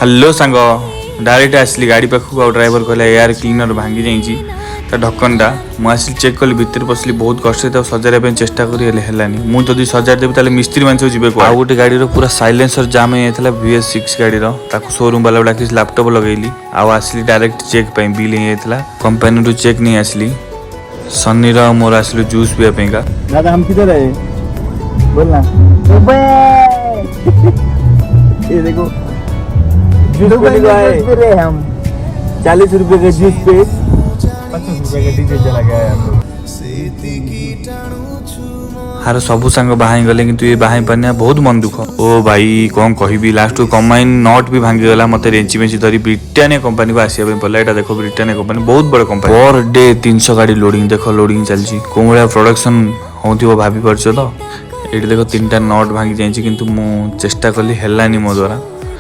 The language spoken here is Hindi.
हेलो सांग डायरेक्ट आसली गाड़ी पाखक आ ड्राइवर कहला एयर क्लीनर भांगी जाइए ढक्कनटा मुझे चेक कली भितर पसली बहुत कष्ट से सजारे चेष्टा करी मुझे सजार देवी ताले मिस्त्री मान सब जी आ गोटे गाड़ी पूरा साइलेंसर जाम होता VS6 गाड़ी शोरूम वाला डाक लैपटॉप लगेली आसली डायरेक्ट चेक बिल होता कंपनी रू चेक नहीं आसली सन्नी मोर आसलु जूस पीवा दादा हम किधर है बोलना ये देखो जूस पे हम 40 रुपए का जूस पे 25 रुपए का डीजे चला गया है हम लोग। हार सब सांग बाहाई गले कि ये बाहाई पाने बहुत मन दुख ओ भाई कौन कहि लास्ट कंबाइन नट भी भांगी गला मत रेंची मेची धरी ब्रिटानिया कंपनी को आसिया पड़ला। एटा देखो ब्रिटानिया कंपनी बहुत बड़ कंपनी पर डे 300 गाड़ी लोडिंग देख लोडिंग चलची कौ भाया प्रोडक्शन होथिबो भाभी परछ तो ये देखो 3टा नट भांगी जाइए किंतु मु चेष्टा कली हेलानी मो द्वारा